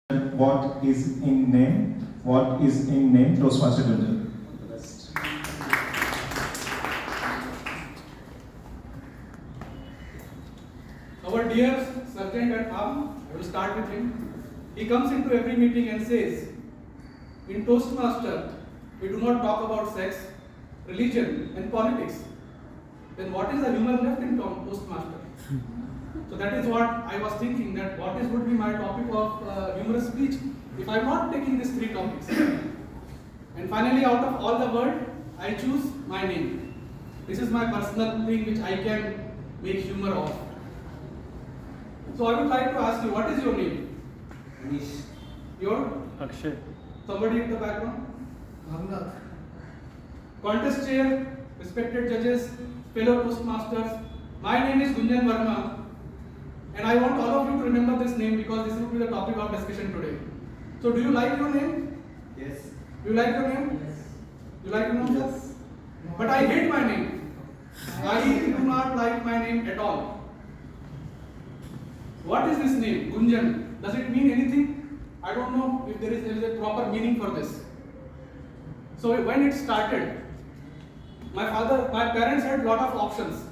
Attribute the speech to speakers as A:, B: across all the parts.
A: What is in name? What is in name? Toastmaster Gunjan.
B: Our dear Sergeant at Arm, I will start with him. He comes into every meeting and says, in Toastmaster, we do not talk about sex, religion and politics. Then what is the humor left in Toastmaster? So that is what I was thinking, that would be my topic of humorous speech if I am not taking these three topics. And finally, out of all the world, I choose my name. This is my personal thing which I can make humor of. So I would like to ask you, what is your name?
C: Anish.
B: Your?
D: Akshay.
B: Somebody in the background?
C: Bhavnath.
B: Contest chair, respected judges, fellow Toastmasters, my name is Gunjan Verma. And I want all of you to remember this name because this will be the topic of discussion today. So do you like your name?
C: Yes.
B: Do you like your name?
C: Yes.
B: You like your name? Yes. But I hate my name. I do not like my name at all. What is this name? Gunjan. Does it mean anything? I don't know if there is a proper meaning for this. So when it started, my parents had lot of options.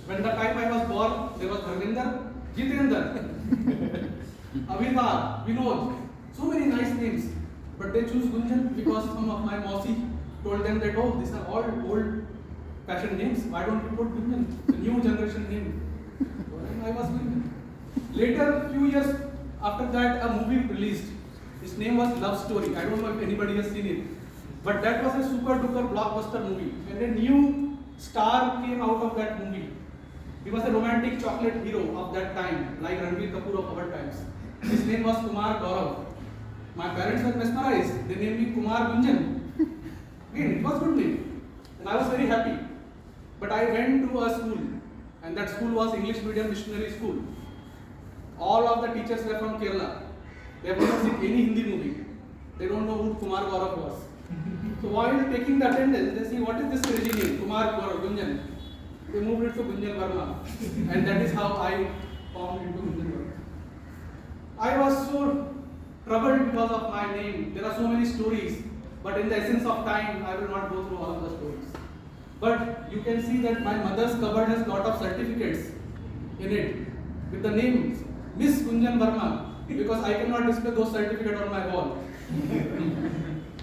B: When the time I was born, there was Dharminder, Jitendra, Avitar, Vinod, so many nice names. But they choose Gunjan because some of my Mausi told them that, oh, these are all old fashioned names. Why don't you put Gunjan? It's a new generation name. And I was Gunjan. Later, few years after that, a movie released. Its name was Love Story. I don't know if anybody has seen it. But that was a super duper blockbuster movie. And a new star came out of that movie. He was a romantic chocolate hero of that time, like Ranbir Kapoor of our times. His name was Kumar Gaurav. My parents were mesmerized. They named me Kumar Gunjan. Again, it was a good name. And I was very happy. But I went to a school, and that school was English medium missionary school. All of the teachers were from Kerala. They have never seen any Hindi movie. They don't know who Kumar Gaurav was. So while taking the attendance, they see, what is this crazy name? Kumar Gaurav, Gunjan. They moved it to Gunjan Verma. And that is how I formed into Gunjan Verma. I was so troubled because of my name. There are so many stories. But in the essence of time, I will not go through all of the stories. But you can see that my mother's cupboard has lot of certificates in it with the name Miss Gunjan Verma, because I cannot display those certificates on my wall.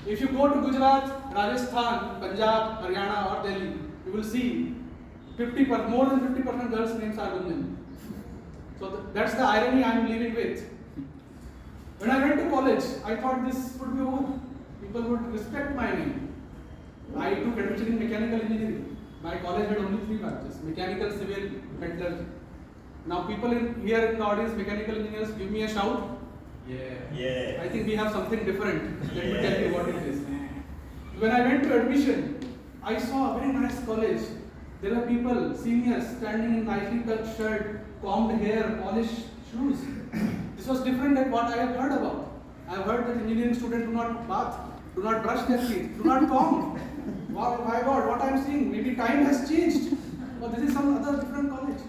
B: If you go to Gujarat, Rajasthan, Punjab, Haryana or Delhi, you will see more than 50% girls' names are Gunjan. So that's the irony I am living with. When I went to college, I thought this would be over. People would respect my name. I took admission in mechanical engineering. My college had only 3 branches: mechanical, civil, metallurgy. Now people here in the audience, mechanical engineers, give me a shout. Yeah. I think we have something different. Let me tell you what it is. When I went to admission, I saw a very nice college. There are people, seniors, standing in nicely tucked shirt, combed hair, polished shoes. This was different than what I have heard about. I have heard that engineering students do not bath, do not brush their teeth, do not comb. Wow, my God, what I am seeing, maybe time has changed. Or this is some other different college.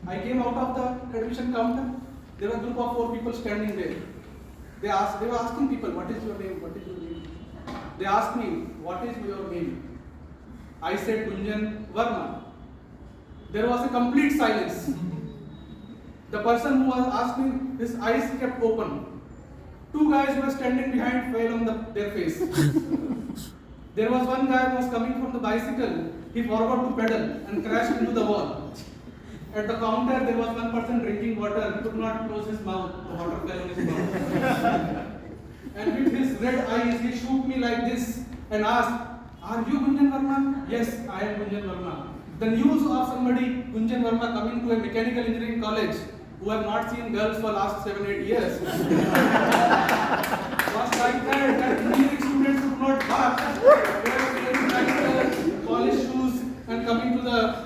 B: I came out of the admission counter. There was a group of 4 people standing there. They were asking people, what is your name? What is your name? They asked me, what is your name? I said Gunjan Verma. There was a complete silence. The person who was asking, his eyes kept open. 2 guys who were standing behind fell on their face. There was one guy who was coming from the bicycle. He forgot to pedal and crashed into the wall. At the counter, there was one person drinking water. He could not close his mouth. The water fell on his mouth. And with his red eyes, he shook me like this and asked, are you Gunjan Verma? Yes, I am Gunjan Verma. The news of somebody, Gunjan Verma, coming to a mechanical engineering college who have not seen girls for last 7-8 years was like that engineering students would not bath, wearing nice polished shoes and coming to the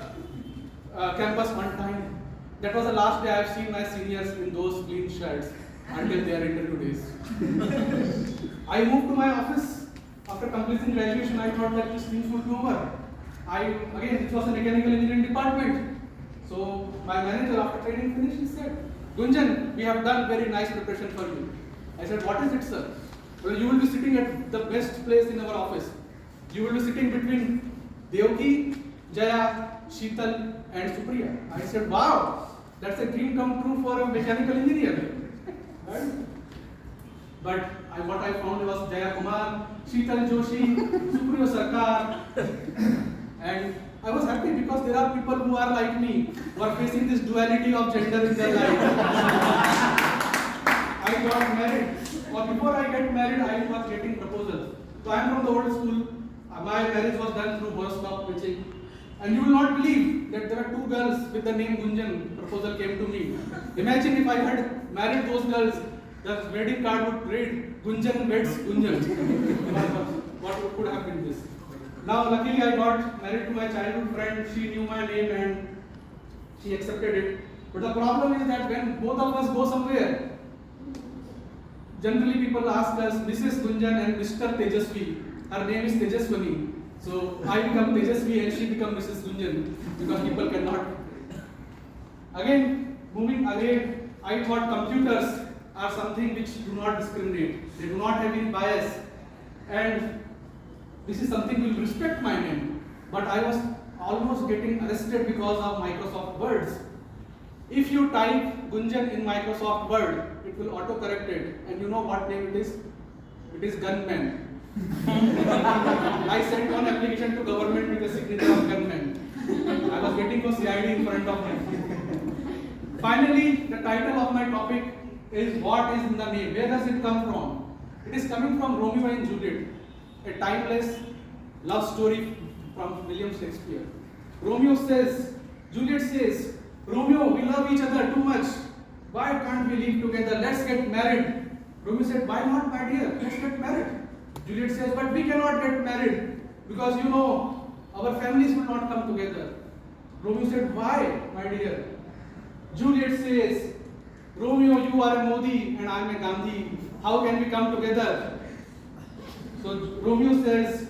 B: campus one time. That was the last day I have seen my seniors in those clean shirts until their interview days. I moved to my office. After completing graduation, I thought that these things would be over. Again, it was a mechanical engineering department. So my manager, after training finished, he said, Gunjan, we have done very nice preparation for you. I said, what is it, sir? Well, you will be sitting at the best place in our office. You will be sitting between Devki, Jaya, Sheetal and Supriya. I said, wow, that's a dream come true for a mechanical engineer. Right? But what I found was Jaya Kumar, Sheetal Joshi, Supriya Sarkar. And I was happy because there are people who are like me, who are facing this duality of gender in their life. I got married, or before I get married, I was getting proposals. So I am from the old school. My marriage was done through horoscope pitching. And you will not believe that there were two girls with the name Gunjan. Proposal came to me. Imagine if I had married those girls, the wedding card would read Gunjan weds Gunjan. What could have been this? Now, luckily, I got married to my childhood friend. She knew my name and she accepted it. But the problem is that when both of us go somewhere, generally people ask us Mrs. Gunjan and Mr. Tejasvi. Her name is Tejaswani. So I become Tejasvi and she becomes Mrs. Gunjan because people cannot. Again, moving ahead, I thought computers are something which do not discriminate. They do not have any bias. And this is something will respect my name. But I was almost getting arrested because of Microsoft Words. If you type Gunjan in Microsoft Word, it will auto-correct it. And you know what name it is? It is Gunman. I sent one application to government with the signature of Gunman. I was waiting for CID in front of me. Finally, the title of my topic is what is in the name? Where does it come from? It is coming from Romeo and Juliet, a timeless love story from William Shakespeare. Romeo says, Juliet says, Romeo, we love each other too much. Why can't we live together? Let's get married. Romeo said, why not, my dear? Let's get married. Juliet says, but we cannot get married because you know, our families will not come together. Romeo said, why, my dear? Juliet says, Romeo, you are a Modi and I am a Gandhi. How can we come together? So Romeo says,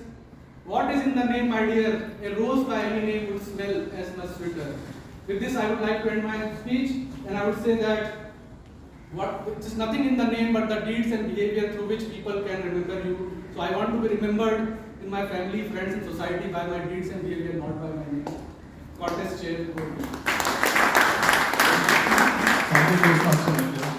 B: what is in the name, my dear? A rose by any name would smell as much sweeter. With this, I would like to end my speech, and I would say that it is nothing in the name but the deeds and behavior through which people can remember you. So I want to be remembered in my family, friends, and society by my deeds and behavior, not by my name. Contest chair.
A: Thank you, Toastmaster.